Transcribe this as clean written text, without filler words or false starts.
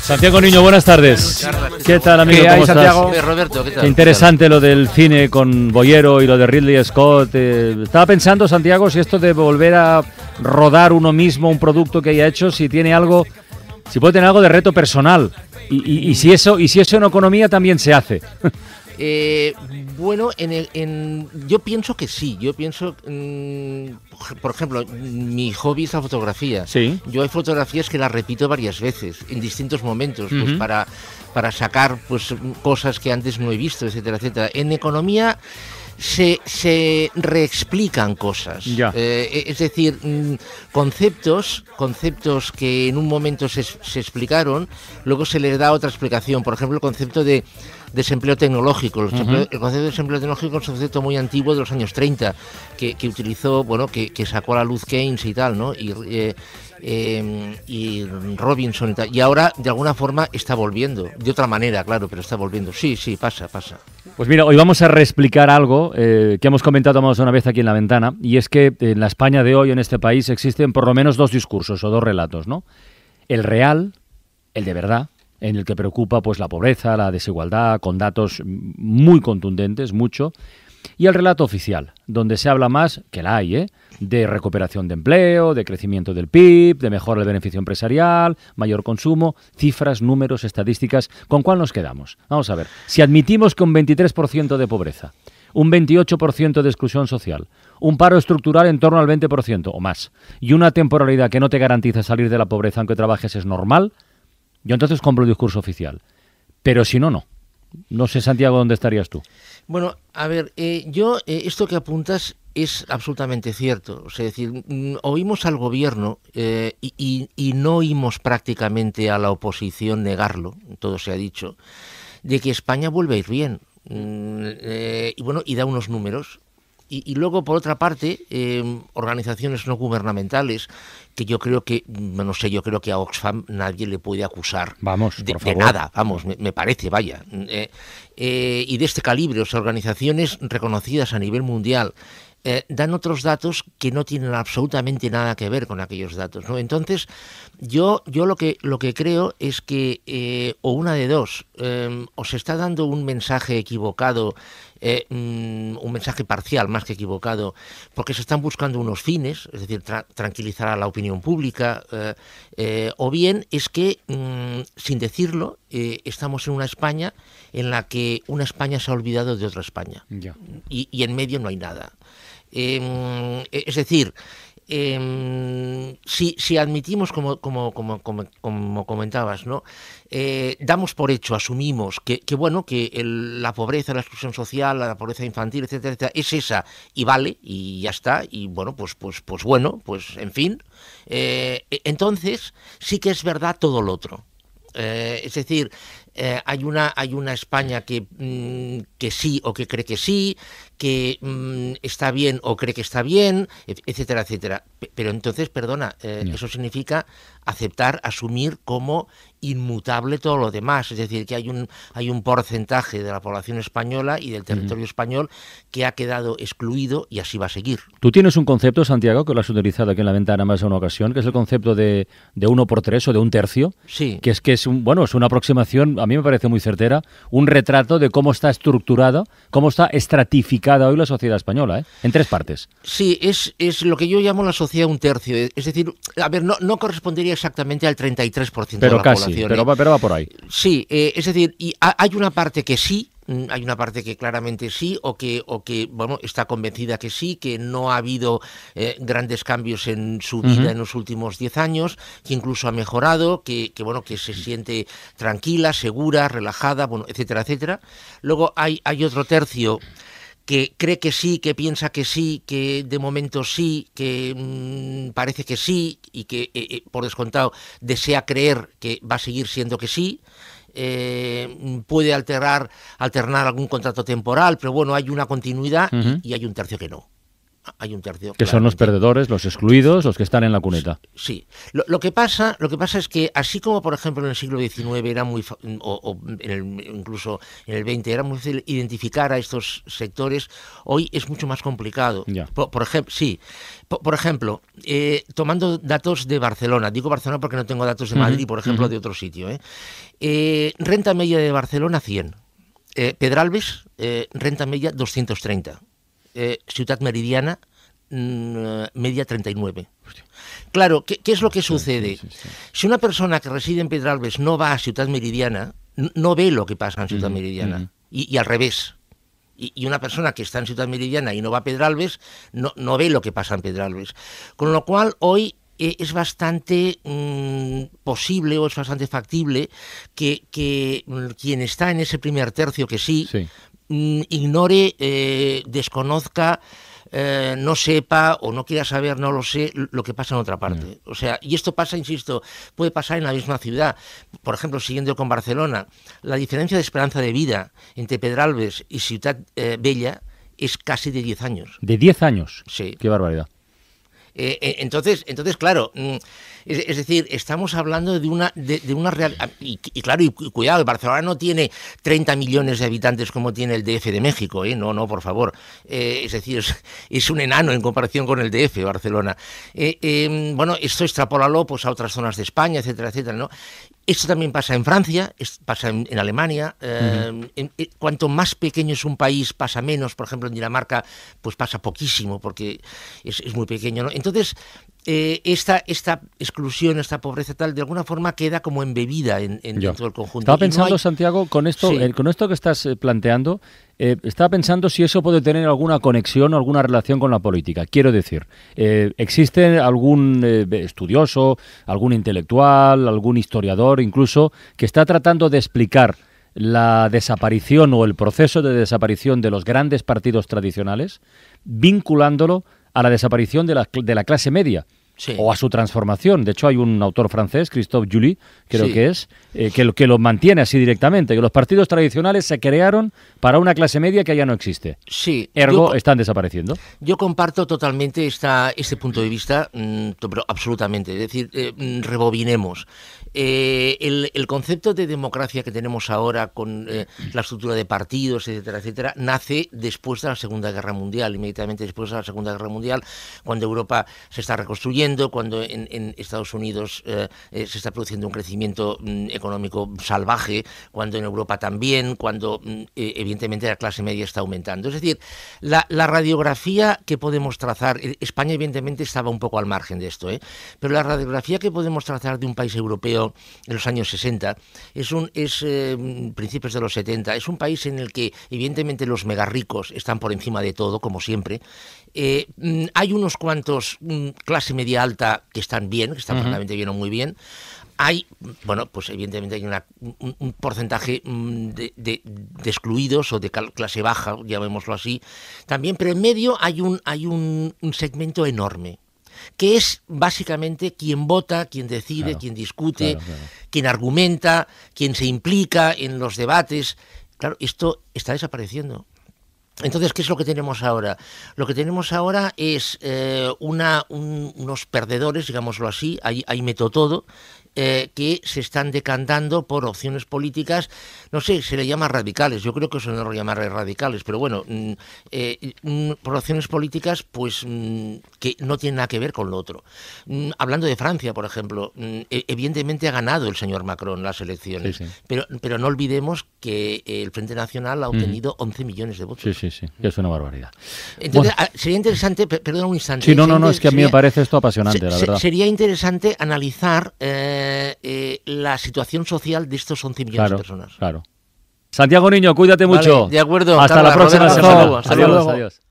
Santiago Niño, buenas tardes. ¿Qué tal, amigo? ¿Cómo estás? Santiago? Roberto, ¿qué tal? Qué interesante lo del cine con Boyero y lo de Ridley Scott. Estaba pensando, Santiago, si esto de volver a rodar uno mismo un producto que haya hecho, si tiene algo, si puede tener algo de reto personal y si eso en economía también se hace. Bueno, yo pienso que sí. Yo pienso, por ejemplo, mi hobby es la fotografía. Sí. Yo hay fotografías que las repito varias veces, en distintos momentos, pues para sacar pues cosas que antes no he visto, etcétera, etcétera. En economía se reexplican cosas. Ya. Es decir, conceptos que en un momento se explicaron, luego se les da otra explicación. Por ejemplo, el concepto de desempleo tecnológico. El concepto de desempleo tecnológico es un concepto muy antiguo de los años 30, que utilizó, bueno, que sacó a la luz Keynes y tal, ¿no? Y Robinson y tal. Y ahora, de alguna forma, está volviendo. De otra manera, claro, pero está volviendo. Sí, pasa. Pues mira, hoy vamos a reexplicar algo que hemos comentado más de una vez aquí en La Ventana, y es que en la España de hoy, en este país, existen por lo menos dos discursos o dos relatos, ¿no? El real, el de verdad, en el que preocupa pues la pobreza, la desigualdad, con datos muy contundentes, mucho, y el relato oficial, donde se habla más, que la hay, de recuperación de empleo, de crecimiento del PIB, de mejora del beneficio empresarial, mayor consumo, cifras, números, estadísticas. ¿Con cuál nos quedamos? Vamos a ver, si admitimos que un 23% de pobreza, un 28% de exclusión social, un paro estructural en torno al 20% o más, y una temporalidad que no te garantiza salir de la pobreza aunque trabajes es normal, yo entonces compro el discurso oficial. Pero si no, no. No sé, Santiago, ¿dónde estarías tú? Bueno, a ver, esto que apuntas es absolutamente cierto. O sea, es decir, oímos al gobierno y no oímos prácticamente a la oposición negarlo, todo se ha dicho, de que España vuelve a ir bien. Y bueno, y da unos números. Y luego, por otra parte, organizaciones no gubernamentales, que yo creo que, no sé, yo creo que a Oxfam nadie le puede acusar de nada, vamos, me parece, vaya. Y de este calibre, o sea, organizaciones reconocidas a nivel mundial, dan otros datos que no tienen absolutamente nada que ver con aquellos datos, ¿no? Entonces, yo lo que creo es que, o una de dos, o se está dando un mensaje equivocado, un mensaje parcial más que equivocado, porque se están buscando unos fines, es decir, tranquilizar a la opinión pública, o bien es que, sin decirlo, estamos en una España en la que una España se ha olvidado de otra España. Ya. Y en medio no hay nada. Es decir, si admitimos, como comentabas, ¿no? Damos por hecho, asumimos que bueno, que la pobreza, la exclusión social, la pobreza infantil, etcétera, etcétera, es esa y vale, y ya está, y bueno, pues bueno, pues en fin, entonces sí que es verdad todo lo otro. Es decir, hay una España que sí o que cree que sí, que está bien o cree que está bien, etcétera, etcétera. Pero entonces, perdona, eso significa aceptar, asumir como inmutable todo lo demás. Es decir, que hay un porcentaje de la población española y del territorio español que ha quedado excluido y así va a seguir. Tú tienes un concepto, Santiago, que lo has utilizado aquí en La Ventana más de una ocasión, que es el concepto de 1/3 o de un tercio. Sí. Que es una aproximación, a mí me parece muy certera, un retrato de cómo está estructurado, cómo está estratificada hoy la sociedad española, en 3 partes. Sí, es lo que yo llamo la sociedad un tercio. Es decir, a ver, no correspondería exactamente al 33% de la población. Pero va por ahí. Sí, es decir, y hay una parte que sí, hay una parte que claramente sí, o que bueno, está convencida que sí, que no ha habido grandes cambios en su vida en los últimos 10 años, que incluso ha mejorado, que bueno, que se siente tranquila, segura, relajada, bueno, etcétera, etcétera. Luego hay otro tercio que cree que sí, que piensa que sí, que de momento sí, que parece que sí, y que, por descontado, desea creer que va a seguir siendo que sí. Puede alternar algún contrato temporal, pero bueno, hay una continuidad y hay un tercio que no. Hay un tercio. Que son los perdedores, los excluidos, los que están en la cuneta. Sí. Lo que pasa es que así como, por ejemplo, en el siglo XIX era muy, incluso en el XX era muy fácil identificar a estos sectores, hoy es mucho más complicado. Por ejemplo, tomando datos de Barcelona, digo Barcelona porque no tengo datos de Madrid, por ejemplo, de otro sitio. Renta media de Barcelona 100. Pedralbes, renta media 230. Ciutat Meridiana, media 39. Claro, ¿qué es lo que sucede? Si una persona que reside en Pedralbes no va a Ciutat Meridiana, no ve lo que pasa en Ciutat Meridiana. Y al revés. Y una persona que está en Ciutat Meridiana y no va a Pedralbes, no ve lo que pasa en Pedralbes. Con lo cual, hoy es bastante posible o es bastante factible que quien está en ese primer tercio, que sí. Ignore, desconozca, no sepa o no quiera saber, no lo sé, lo que pasa en otra parte. O sea, y esto pasa, insisto, puede pasar en la misma ciudad. Por ejemplo, siguiendo con Barcelona, la diferencia de esperanza de vida entre Pedralbes y Ciutat Bella es casi de 10 años. ¿De 10 años? Sí. Qué barbaridad. Entonces, claro, es decir, estamos hablando de una real... Y claro, y cuidado, Barcelona no tiene 30 millones de habitantes como tiene el DF de México, no, por favor. Es decir, es un enano en comparación con el DF, Barcelona. Bueno, esto extrapólalo pues, a otras zonas de España, etcétera, etcétera, ¿no? Esto también pasa en Francia, pasa en Alemania. Cuanto más pequeño es un país, pasa menos. Por ejemplo, en Dinamarca, pues pasa poquísimo, porque es muy pequeño, ¿no? Entonces, esta exclusión, esta pobreza tal, de alguna forma queda como embebida en todo el conjunto. Estaba pensando, Santiago, con esto que estás planteando, estaba pensando si eso puede tener alguna conexión o alguna relación con la política. Quiero decir, ¿existe algún estudioso, algún intelectual, algún historiador incluso, que está tratando de explicar la desaparición o el proceso de desaparición de los grandes partidos tradicionales, vinculándolo a la desaparición de la clase media? Sí. O a su transformación? De hecho, hay un autor francés, Christophe Joly, creo que es, que lo mantiene así directamente, que los partidos tradicionales se crearon para una clase media que ya no existe. Sí. Ergo, están desapareciendo. Yo comparto totalmente este punto de vista, pero absolutamente. Es decir, rebobinemos. El concepto de democracia que tenemos ahora con la estructura de partidos, etcétera, etcétera, nace después de la Segunda Guerra Mundial, inmediatamente después de la Segunda Guerra Mundial, cuando Europa se está reconstruyendo, cuando en Estados Unidos se está produciendo un crecimiento económico salvaje, cuando en Europa también, cuando evidentemente la clase media está aumentando. Es decir, la radiografía que podemos trazar, España evidentemente estaba un poco al margen de esto, pero la radiografía que podemos trazar de un país europeo en los años 60, principios de los 70, es un país en el que evidentemente los megarricos están por encima de todo, como siempre. Hay unos cuantos clase media alta que están bien, que están perfectamente bien o muy bien. Hay, bueno, pues evidentemente hay un porcentaje de excluidos o de clase baja, llamémoslo así, también, pero en medio hay un segmento enorme, que es básicamente quien vota, quien decide, quien discute, quien argumenta, quien se implica en los debates. Claro, esto está desapareciendo. Entonces, ¿qué es lo que tenemos ahora? Lo que tenemos ahora es unos perdedores, digámoslo así, ahí meto todo, que se están decantando por opciones políticas, no sé, se le llama radicales, yo creo que eso no lo llamaré radicales, pero bueno, por opciones políticas pues que no tienen nada que ver con lo otro. Hablando de Francia, por ejemplo, evidentemente ha ganado el señor Macron las elecciones, pero no olvidemos que el Frente Nacional ha obtenido 11 millones de votos. Sí, es una barbaridad. Entonces, sería interesante, perdón un instante. Sí, no, es que a mí me parece esto apasionante, la verdad. Sería interesante analizar la situación social de estos 11 millones de personas. Claro. Santiago Niño, cuídate mucho. Vale, de acuerdo. Hasta la próxima semana. Hasta luego. Adiós.